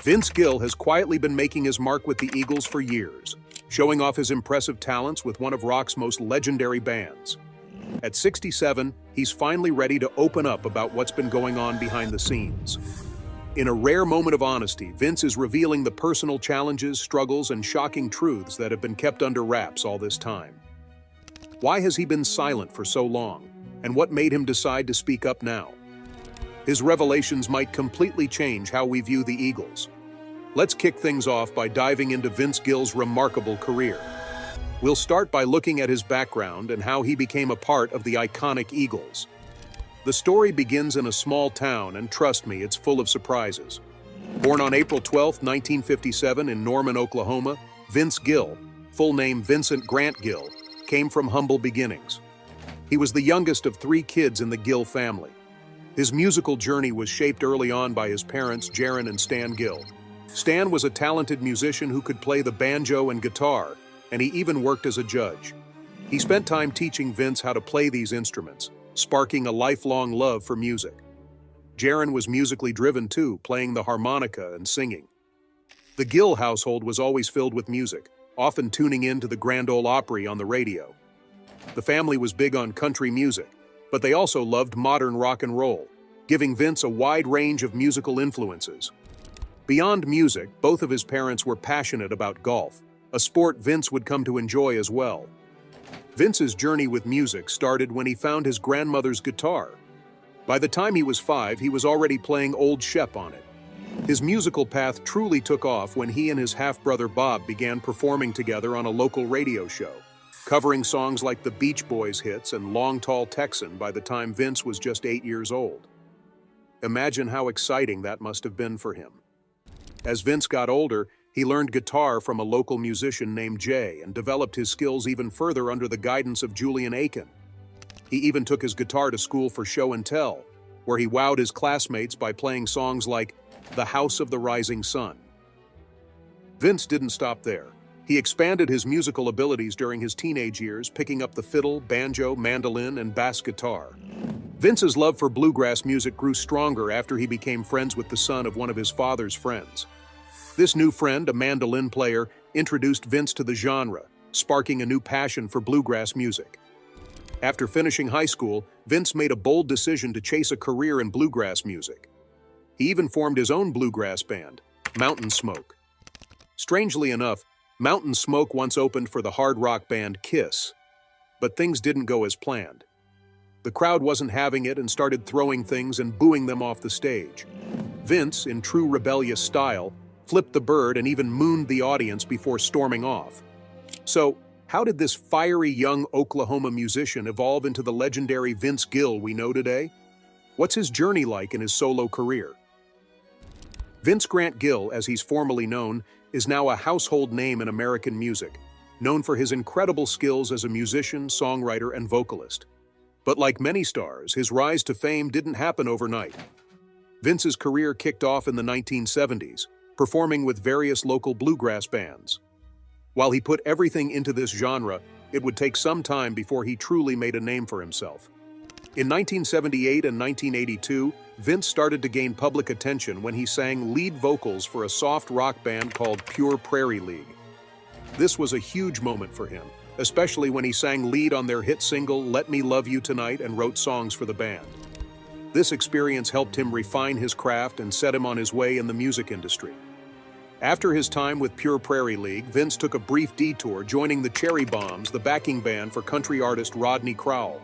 Vince Gill has quietly been making his mark with the Eagles for years, showing off his impressive talents with one of rock's most legendary bands. At 67, he's finally ready to open up about what's been going on behind the scenes. In a rare moment of honesty, Vince is revealing the personal challenges, struggles, and shocking truths that have been kept under wraps all this time. Why has he been silent for so long, and what made him decide to speak up now? His revelations might completely change how we view the Eagles. Let's kick things off by diving into Vince Gill's remarkable career. We'll start by looking at his background and how he became a part of the iconic Eagles. The story begins in a small town, and trust me, it's full of surprises. Born on April 12, 1957 in Norman, Oklahoma, Vince Gill, full name Vincent Grant Gill, came from humble beginnings. He was the youngest of 3 kids in the Gill family. His musical journey was shaped early on by his parents, Jaron and Stan Gill. Stan was a talented musician who could play the banjo and guitar, and he even worked as a judge. He spent time teaching Vince how to play these instruments, sparking a lifelong love for music. Jaron was musically driven too, playing the harmonica and singing. The Gill household was always filled with music, often tuning in to the Grand Ole Opry on the radio. The family was big on country music, but they also loved modern rock and roll, giving Vince a wide range of musical influences. Beyond music, both of his parents were passionate about golf, a sport Vince would come to enjoy as well. Vince's journey with music started when he found his grandmother's guitar. By the time he was 5, he was already playing Old Shep on it. His musical path truly took off when he and his half-brother Bob began performing together on a local radio show, covering songs like the Beach Boys hits and Long Tall Texan by the time Vince was just 8 years old. Imagine how exciting that must have been for him. As Vince got older, he learned guitar from a local musician named Jay and developed his skills even further under the guidance of Julian Aiken. He even took his guitar to school for show and tell, where he wowed his classmates by playing songs like The House of the Rising Sun. Vince didn't stop there. He expanded his musical abilities during his teenage years, picking up the fiddle, banjo, mandolin, and bass guitar. Vince's love for bluegrass music grew stronger after he became friends with the son of one of his father's friends. This new friend, a mandolin player, introduced Vince to the genre, sparking a new passion for bluegrass music. After finishing high school, Vince made a bold decision to chase a career in bluegrass music. He even formed his own bluegrass band, Mountain Smoke. Strangely enough, Mountain Smoke once opened for the hard rock band Kiss, but things didn't go as planned. The crowd wasn't having it and started throwing things and booing them off the stage. Vince, in true rebellious style, flipped the bird and even mooned the audience before storming off. So, how did this fiery young Oklahoma musician evolve into the legendary Vince Gill we know today? What's his journey like in his solo career? Vince Grant Gill, as he's formally known, is now a household name in American music, known for his incredible skills as a musician, songwriter, and vocalist. But like many stars, his rise to fame didn't happen overnight. Vince's career kicked off in the 1970s, performing with various local bluegrass bands. While he put everything into this genre, it would take some time before he truly made a name for himself. In 1978 and 1982, Vince started to gain public attention when he sang lead vocals for a soft rock band called Pure Prairie League. This was a huge moment for him, especially when he sang lead on their hit single Let Me Love You Tonight and wrote songs for the band. This experience helped him refine his craft and set him on his way in the music industry. After his time with Pure Prairie League, Vince took a brief detour joining the Cherry Bombs, the backing band for country artist Rodney Crowell.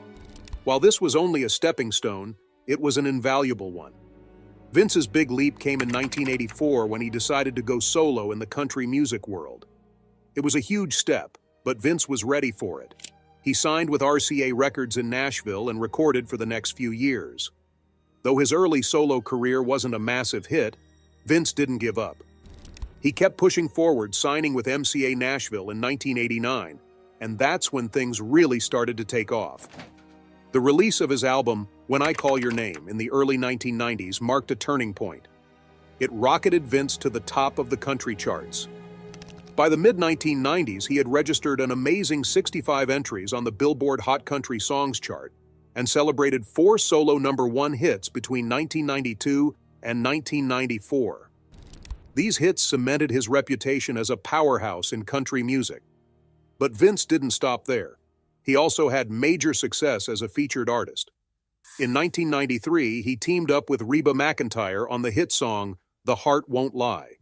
While this was only a stepping stone, it was an invaluable one. Vince's big leap came in 1984 when he decided to go solo in the country music world. It was a huge step, but Vince was ready for it. He signed with RCA Records in Nashville and recorded for the next few years. Though his early solo career wasn't a massive hit, Vince didn't give up. He kept pushing forward, signing with MCA Nashville in 1989, and that's when things really started to take off. The release of his album, When I Call Your Name, in the early 1990s marked a turning point. It rocketed Vince to the top of the country charts. By the mid-1990s, he had registered an amazing 65 entries on the Billboard Hot Country Songs chart and celebrated 4 solo #1 hits between 1992 and 1994. These hits cemented his reputation as a powerhouse in country music. But Vince didn't stop there. He also had major success as a featured artist. In 1993, he teamed up with Reba McEntire on the hit song, "The Heart Won't Lie."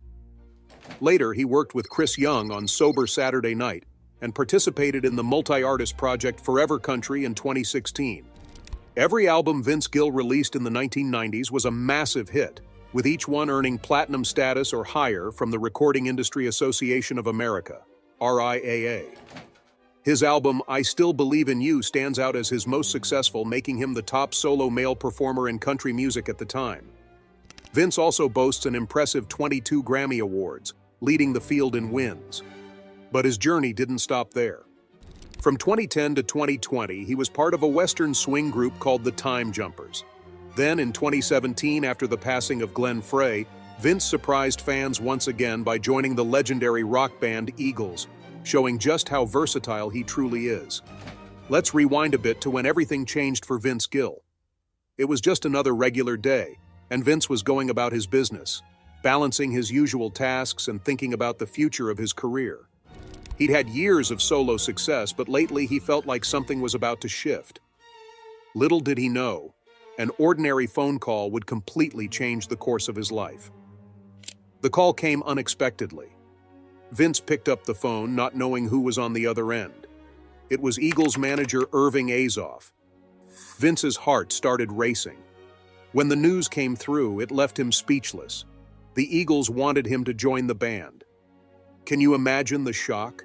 Later, he worked with Chris Young on Sober Saturday Night and participated in the multi-artist project Forever Country in 2016. Every album Vince Gill released in the 1990s was a massive hit, with each one earning platinum status or higher from the Recording Industry Association of America, RIAA. His album, I Still Believe in You, stands out as his most successful, making him the top solo male performer in country music at the time. Vince also boasts an impressive 22 Grammy Awards, leading the field in wins. But his journey didn't stop there. From 2010 to 2020, he was part of a Western swing group called the Time Jumpers. Then, in 2017, after the passing of Glenn Frey, Vince surprised fans once again by joining the legendary rock band Eagles, showing just how versatile he truly is. Let's rewind a bit to when everything changed for Vince Gill. It was just another regular day, and Vince was going about his business, balancing his usual tasks and thinking about the future of his career. He'd had years of solo success, but lately he felt like something was about to shift. Little did he know, an ordinary phone call would completely change the course of his life. The call came unexpectedly. Vince picked up the phone, not knowing who was on the other end. It was Eagles manager Irving Azoff. Vince's heart started racing. When the news came through, it left him speechless. The Eagles wanted him to join the band. Can you imagine the shock?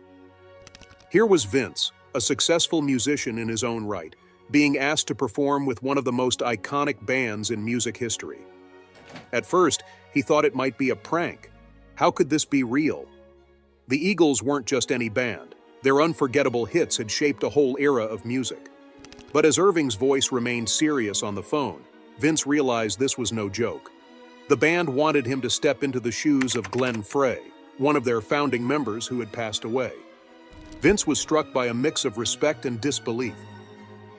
Here was Vince, a successful musician in his own right, being asked to perform with one of the most iconic bands in music history. At first, he thought it might be a prank. How could this be real? The Eagles weren't just any band. Their unforgettable hits had shaped a whole era of music. But as Irving's voice remained serious on the phone, Vince realized this was no joke. The band wanted him to step into the shoes of Glenn Frey, one of their founding members who had passed away. Vince was struck by a mix of respect and disbelief.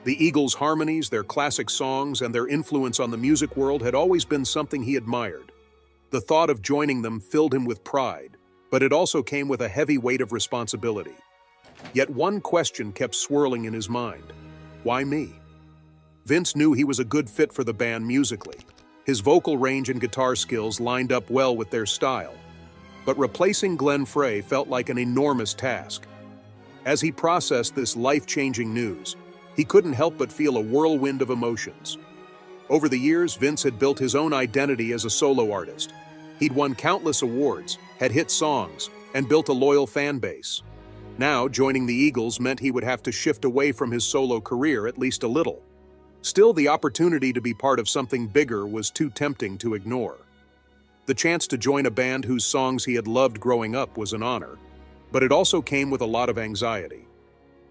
The Eagles' harmonies, their classic songs, and their influence on the music world had always been something he admired. The thought of joining them filled him with pride, but it also came with a heavy weight of responsibility. Yet one question kept swirling in his mind. Why me? Vince knew he was a good fit for the band musically. His vocal range and guitar skills lined up well with their style. But replacing Glenn Frey felt like an enormous task. As he processed this life-changing news, he couldn't help but feel a whirlwind of emotions. Over the years, Vince had built his own identity as a solo artist. He'd won countless awards, had hit songs, and built a loyal fan base. Now, joining the Eagles meant he would have to shift away from his solo career at least a little. Still, the opportunity to be part of something bigger was too tempting to ignore. The chance to join a band whose songs he had loved growing up was an honor, but it also came with a lot of anxiety.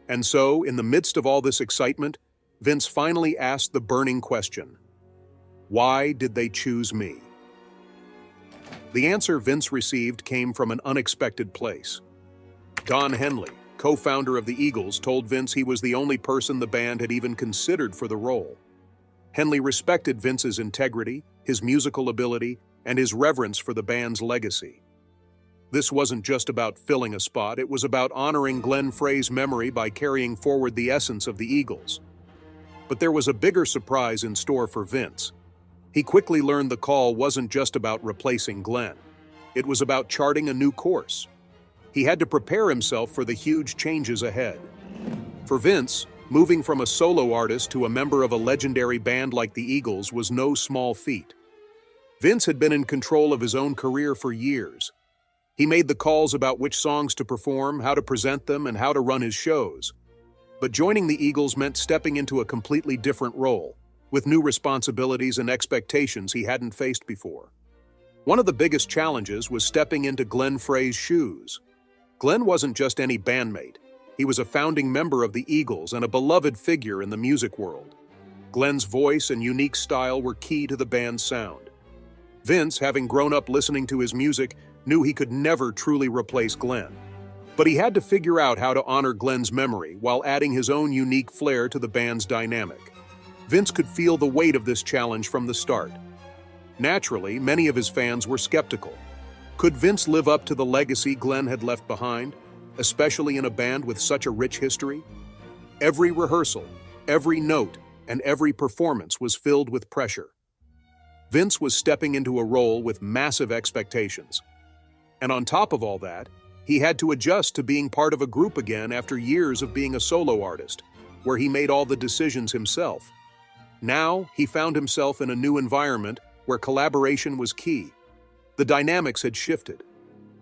And so, in the midst of all this excitement, Vince finally asked the burning question: why did they choose me? The answer Vince received came from an unexpected place. Don Henley, co-founder of the Eagles, told Vince he was the only person the band had even considered for the role. Henley respected Vince's integrity, his musical ability, and his reverence for the band's legacy. This wasn't just about filling a spot, it was about honoring Glenn Frey's memory by carrying forward the essence of the Eagles. But there was a bigger surprise in store for Vince. He quickly learned the call wasn't just about replacing Glenn. It was about charting a new course. He had to prepare himself for the huge changes ahead. For Vince, moving from a solo artist to a member of a legendary band like the Eagles was no small feat. Vince had been in control of his own career for years. He made the calls about which songs to perform, how to present them, and how to run his shows. But joining the Eagles meant stepping into a completely different role, with new responsibilities and expectations he hadn't faced before. One of the biggest challenges was stepping into Glenn Frey's shoes. Glenn wasn't just any bandmate. He was a founding member of the Eagles and a beloved figure in the music world. Glenn's voice and unique style were key to the band's sound. Vince, having grown up listening to his music, knew he could never truly replace Glenn. But he had to figure out how to honor Glenn's memory while adding his own unique flair to the band's dynamic. Vince could feel the weight of this challenge from the start. Naturally, many of his fans were skeptical. Could Vince live up to the legacy Glenn had left behind, especially in a band with such a rich history? Every rehearsal, every note, and every performance was filled with pressure. Vince was stepping into a role with massive expectations. And on top of all that, he had to adjust to being part of a group again after years of being a solo artist, where he made all the decisions himself. Now, he found himself in a new environment where collaboration was key. The dynamics had shifted.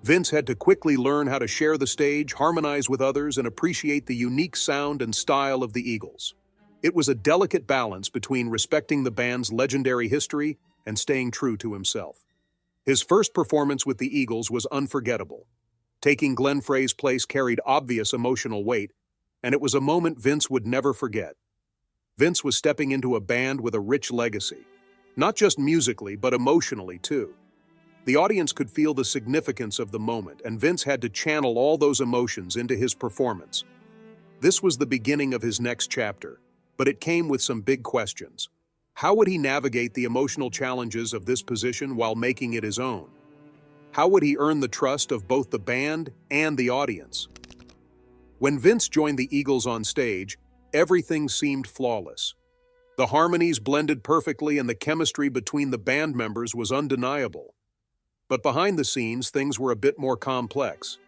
Vince had to quickly learn how to share the stage, harmonize with others, and appreciate the unique sound and style of the Eagles. It was a delicate balance between respecting the band's legendary history and staying true to himself. His first performance with the Eagles was unforgettable. Taking Glenn Frey's place carried obvious emotional weight, and it was a moment Vince would never forget. Vince was stepping into a band with a rich legacy, not just musically, but emotionally too. The audience could feel the significance of the moment, and Vince had to channel all those emotions into his performance. This was the beginning of his next chapter, but it came with some big questions. How would he navigate the emotional challenges of this position while making it his own? How would he earn the trust of both the band and the audience? When Vince joined the Eagles on stage, everything seemed flawless. The harmonies blended perfectly and the chemistry between the band members was undeniable. But behind the scenes, things were a bit more complex.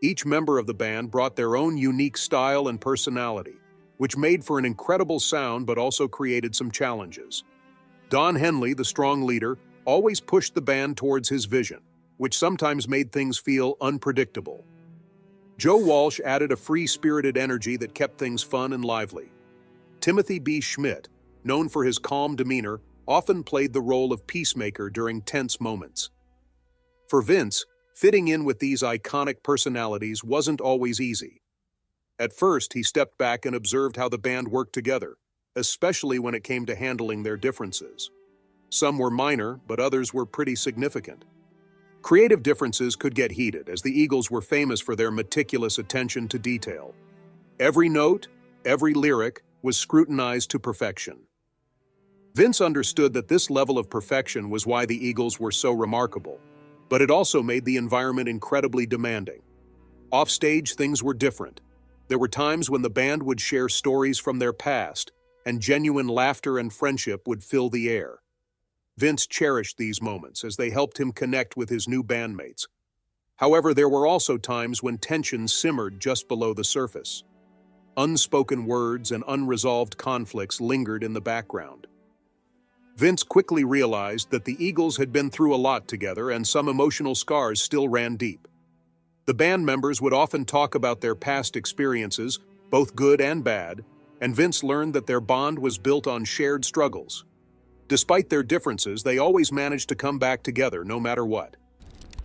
Each member of the band brought their own unique style and personality, which made for an incredible sound but also created some challenges. Don Henley, the strong leader, always pushed the band towards his vision, which sometimes made things feel unpredictable. Joe Walsh added a free-spirited energy that kept things fun and lively. Timothy B. Schmidt, known for his calm demeanor, often played the role of peacemaker during tense moments. For Vince, fitting in with these iconic personalities wasn't always easy. At first, he stepped back and observed how the band worked together, especially when it came to handling their differences. Some were minor, but others were pretty significant. Creative differences could get heated, as the Eagles were famous for their meticulous attention to detail. Every note, every lyric was scrutinized to perfection. Vince understood that this level of perfection was why the Eagles were so remarkable, but it also made the environment incredibly demanding. Offstage, things were different. There were times when the band would share stories from their past, and genuine laughter and friendship would fill the air. Vince cherished these moments as they helped him connect with his new bandmates. However, there were also times when tension simmered just below the surface. Unspoken words and unresolved conflicts lingered in the background. Vince quickly realized that the Eagles had been through a lot together and some emotional scars still ran deep. The band members would often talk about their past experiences, both good and bad, and Vince learned that their bond was built on shared struggles. Despite their differences, they always managed to come back together no matter what.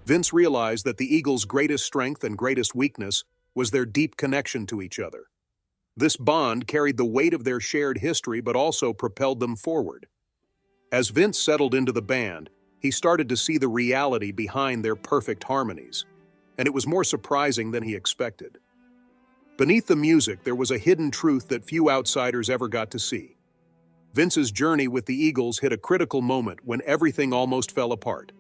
Vince realized that the Eagles' greatest strength and greatest weakness was their deep connection to each other. This bond carried the weight of their shared history but also propelled them forward. As Vince settled into the band, he started to see the reality behind their perfect harmonies, and it was more surprising than he expected. Beneath the music, there was a hidden truth that few outsiders ever got to see. Vince's journey with the Eagles hit a critical moment when everything almost fell apart.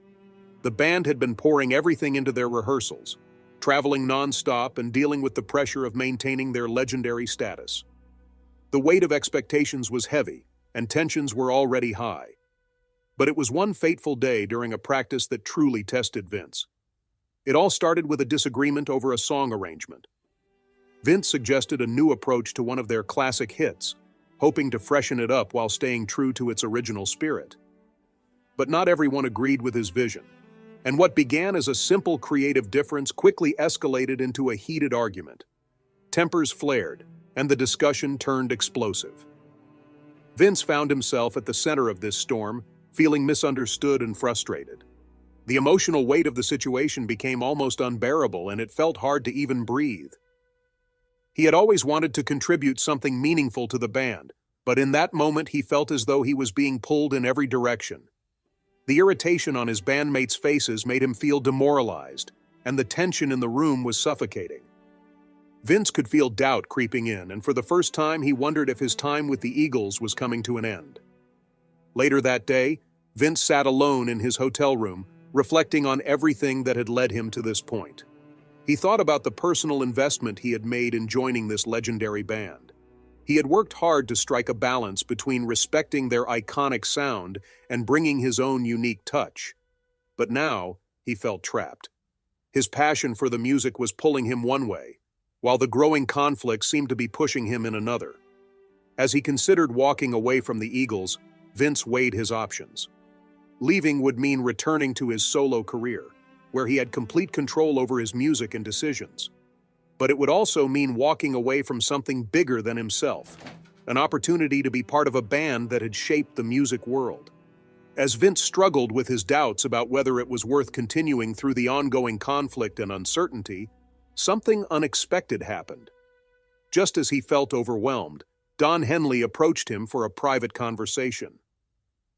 The band had been pouring everything into their rehearsals, traveling non-stop and dealing with the pressure of maintaining their legendary status. The weight of expectations was heavy, and tensions were already high. But it was one fateful day during a practice that truly tested Vince. It all started with a disagreement over a song arrangement. Vince suggested a new approach to one of their classic hits, hoping to freshen it up while staying true to its original spirit. But not everyone agreed with his vision, and what began as a simple creative difference quickly escalated into a heated argument. Tempers flared, and the discussion turned explosive. Vince found himself at the center of this storm, feeling misunderstood and frustrated. The emotional weight of the situation became almost unbearable, and it felt hard to even breathe. He had always wanted to contribute something meaningful to the band, but in that moment he felt as though he was being pulled in every direction. The irritation on his bandmates' faces made him feel demoralized, and the tension in the room was suffocating. Vince could feel doubt creeping in, and for the first time he wondered if his time with the Eagles was coming to an end. Later that day, Vince sat alone in his hotel room, reflecting on everything that had led him to this point. He thought about the personal investment he had made in joining this legendary band. He had worked hard to strike a balance between respecting their iconic sound and bringing his own unique touch. But now, he felt trapped. His passion for the music was pulling him one way, while the growing conflict seemed to be pushing him in another. As he considered walking away from the Eagles, Vince weighed his options. Leaving would mean returning to his solo career, where he had complete control over his music and decisions. But it would also mean walking away from something bigger than himself, an opportunity to be part of a band that had shaped the music world. As Vince struggled with his doubts about whether it was worth continuing through the ongoing conflict and uncertainty, something unexpected happened. Just as he felt overwhelmed, Don Henley approached him for a private conversation.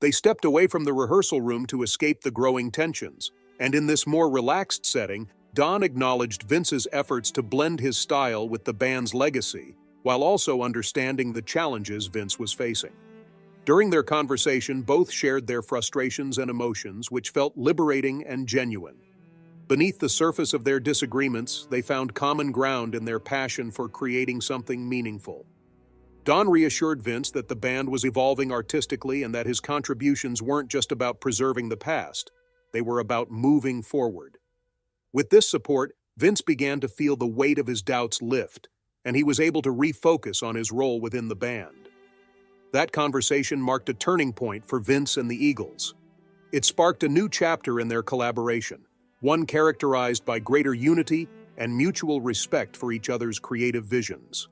They stepped away from the rehearsal room to escape the growing tensions, and in this more relaxed setting, Don acknowledged Vince's efforts to blend his style with the band's legacy, while also understanding the challenges Vince was facing. During their conversation, both shared their frustrations and emotions, which felt liberating and genuine. Beneath the surface of their disagreements, they found common ground in their passion for creating something meaningful. Don reassured Vince that the band was evolving artistically and that his contributions weren't just about preserving the past, they were about moving forward. With this support, Vince began to feel the weight of his doubts lift, and he was able to refocus on his role within the band. That conversation marked a turning point for Vince and the Eagles. It sparked a new chapter in their collaboration, one characterized by greater unity and mutual respect for each other's creative visions.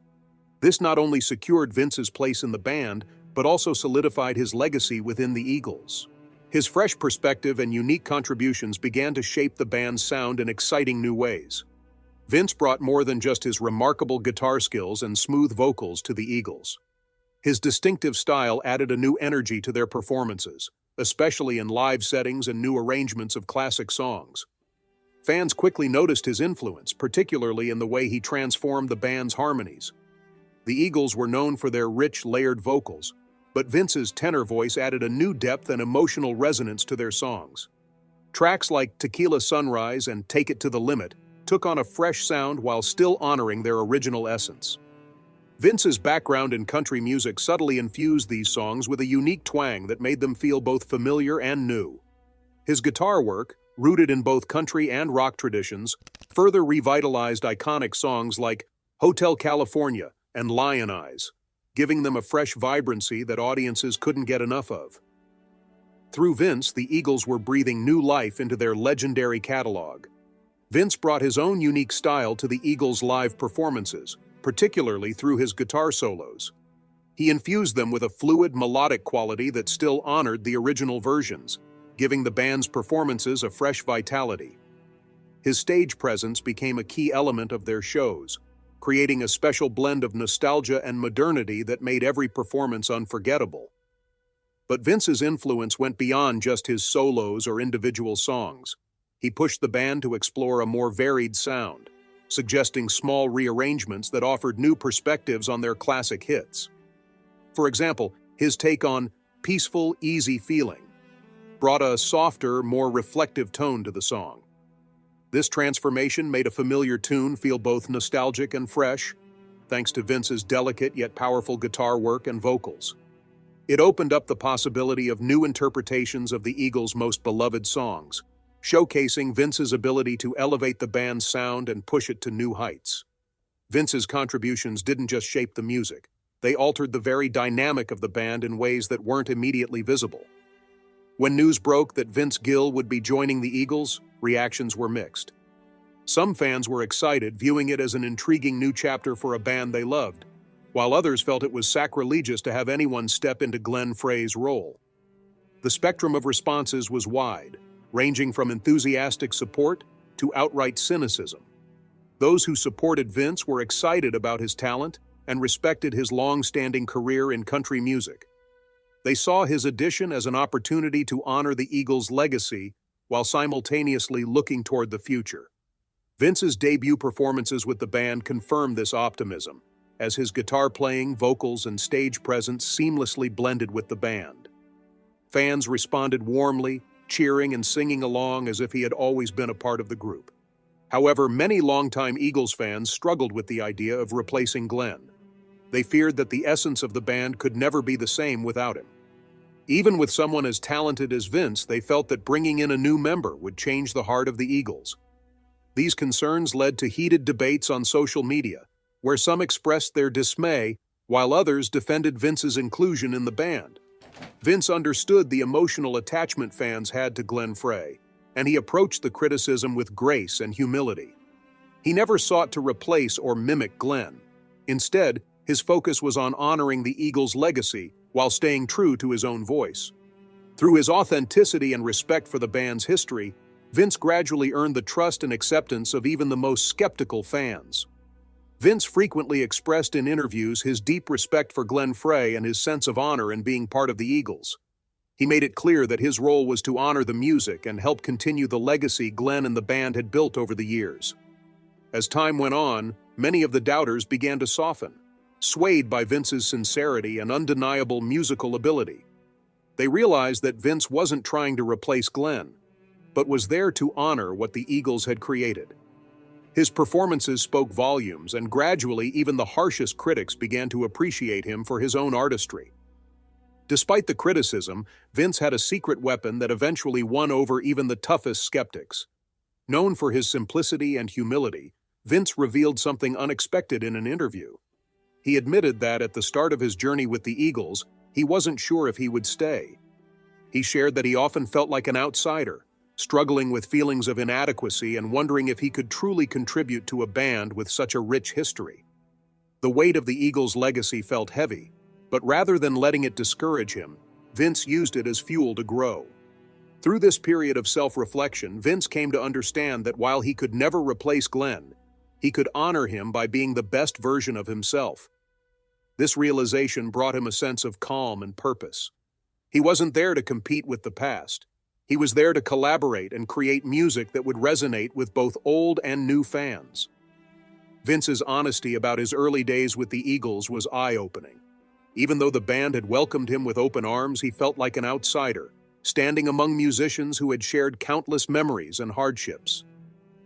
This not only secured Vince's place in the band, but also solidified his legacy within the Eagles. His fresh perspective and unique contributions began to shape the band's sound in exciting new ways. Vince brought more than just his remarkable guitar skills and smooth vocals to the Eagles. His distinctive style added a new energy to their performances, especially in live settings and new arrangements of classic songs. Fans quickly noticed his influence, particularly in the way he transformed the band's harmonies. The Eagles were known for their rich, layered vocals, but Vince's tenor voice added a new depth and emotional resonance to their songs. Tracks like Tequila Sunrise and Take It to the Limit took on a fresh sound while still honoring their original essence. Vince's background in country music subtly infused these songs with a unique twang that made them feel both familiar and new. His guitar work, rooted in both country and rock traditions, further revitalized iconic songs like Hotel California and Lion Eyes, giving them a fresh vibrancy that audiences couldn't get enough of. Through Vince, the Eagles were breathing new life into their legendary catalog. Vince brought his own unique style to the Eagles' live performances, particularly through his guitar solos. He infused them with a fluid, melodic quality that still honored the original versions, giving the band's performances a fresh vitality. His stage presence became a key element of their shows, creating a special blend of nostalgia and modernity that made every performance unforgettable. But Vince's influence went beyond just his solos or individual songs. He pushed the band to explore a more varied sound, suggesting small rearrangements that offered new perspectives on their classic hits. For example, his take on Peaceful, Easy Feeling brought a softer, more reflective tone to the song. This transformation made a familiar tune feel both nostalgic and fresh, thanks to Vince's delicate yet powerful guitar work and vocals. It opened up the possibility of new interpretations of the Eagles' most beloved songs, showcasing Vince's ability to elevate the band's sound and push it to new heights. Vince's contributions didn't just shape the music, they altered the very dynamic of the band in ways that weren't immediately visible. When news broke that Vince Gill would be joining the Eagles, reactions were mixed. Some fans were excited, viewing it as an intriguing new chapter for a band they loved, while others felt it was sacrilegious to have anyone step into Glenn Frey's role. The spectrum of responses was wide, ranging from enthusiastic support to outright cynicism. Those who supported Vince were excited about his talent and respected his long-standing career in country music. They saw his addition as an opportunity to honor the Eagles' legacy while simultaneously looking toward the future. Vince's debut performances with the band confirmed this optimism, as his guitar playing, vocals, and stage presence seamlessly blended with the band. Fans responded warmly, cheering and singing along as if he had always been a part of the group. However, many longtime Eagles fans struggled with the idea of replacing Glenn. They feared that the essence of the band could never be the same without him. Even with someone as talented as Vince, they felt that bringing in a new member would change the heart of the Eagles. These concerns led to heated debates on social media, where some expressed their dismay, while others defended Vince's inclusion in the band. Vince understood the emotional attachment fans had to Glenn Frey, and he approached the criticism with grace and humility. He never sought to replace or mimic Glenn. Instead, his focus was on honoring the Eagles' legacy while staying true to his own voice. Through his authenticity and respect for the band's history, Vince gradually earned the trust and acceptance of even the most skeptical fans. Vince frequently expressed in interviews his deep respect for Glenn Frey and his sense of honor in being part of the Eagles. He made it clear that his role was to honor the music and help continue the legacy Glenn and the band had built over the years. As time went on, many of the doubters began to soften, swayed by Vince's sincerity and undeniable musical ability. They realized that Vince wasn't trying to replace Glenn, but was there to honor what the Eagles had created. His performances spoke volumes, and gradually even the harshest critics began to appreciate him for his own artistry. Despite the criticism, Vince had a secret weapon that eventually won over even the toughest skeptics. Known for his simplicity and humility, Vince revealed something unexpected in an interview. He admitted that at the start of his journey with the Eagles, he wasn't sure if he would stay. He shared that he often felt like an outsider, struggling with feelings of inadequacy and wondering if he could truly contribute to a band with such a rich history. The weight of the Eagles' legacy felt heavy, but rather than letting it discourage him, Vince used it as fuel to grow. Through this period of self-reflection, Vince came to understand that while he could never replace Glenn, he could honor him by being the best version of himself. This realization brought him a sense of calm and purpose. He wasn't there to compete with the past. He was there to collaborate and create music that would resonate with both old and new fans. Vince's honesty about his early days with the Eagles was eye-opening. Even though the band had welcomed him with open arms, he felt like an outsider, standing among musicians who had shared countless memories and hardships.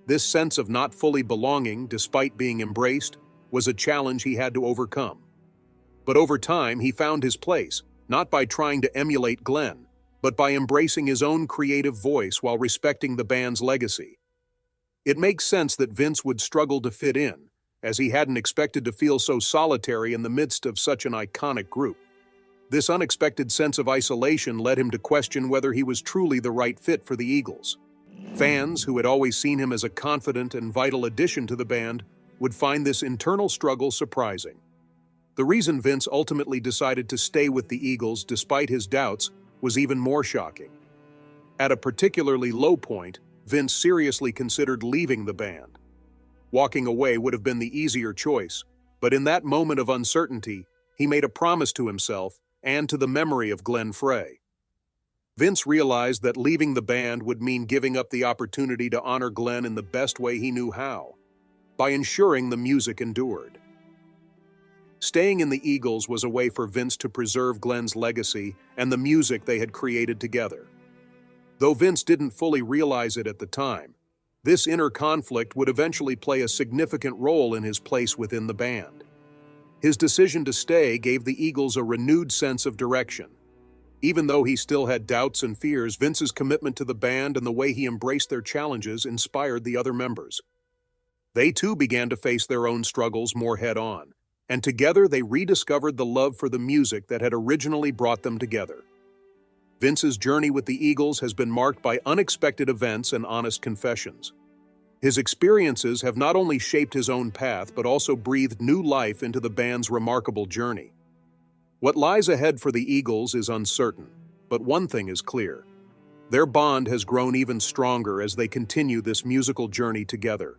This sense of not fully belonging, despite being embraced, was a challenge he had to overcome. But over time, he found his place, not by trying to emulate Glenn, but by embracing his own creative voice while respecting the band's legacy. It makes sense that Vince would struggle to fit in, as he hadn't expected to feel so solitary in the midst of such an iconic group. This unexpected sense of isolation led him to question whether he was truly the right fit for the Eagles. Fans, who had always seen him as a confident and vital addition to the band, would find this internal struggle surprising. The reason Vince ultimately decided to stay with the Eagles despite his doubts was even more shocking. At a particularly low point, Vince seriously considered leaving the band. Walking away would have been the easier choice, but in that moment of uncertainty, he made a promise to himself and to the memory of Glenn Frey. Vince realized that leaving the band would mean giving up the opportunity to honor Glenn in the best way he knew how, by ensuring the music endured. Staying in the Eagles was a way for Vince to preserve Glenn's legacy and the music they had created together. Though Vince didn't fully realize it at the time, this inner conflict would eventually play a significant role in his place within the band. His decision to stay gave the Eagles a renewed sense of direction. Even though he still had doubts and fears, Vince's commitment to the band and the way he embraced their challenges inspired the other members. They too began to face their own struggles more head-on, and together they rediscovered the love for the music that had originally brought them together. Vince's journey with the Eagles has been marked by unexpected events and honest confessions. His experiences have not only shaped his own path but also breathed new life into the band's remarkable journey. What lies ahead for the Eagles is uncertain, but one thing is clear. Their bond has grown even stronger as they continue this musical journey together.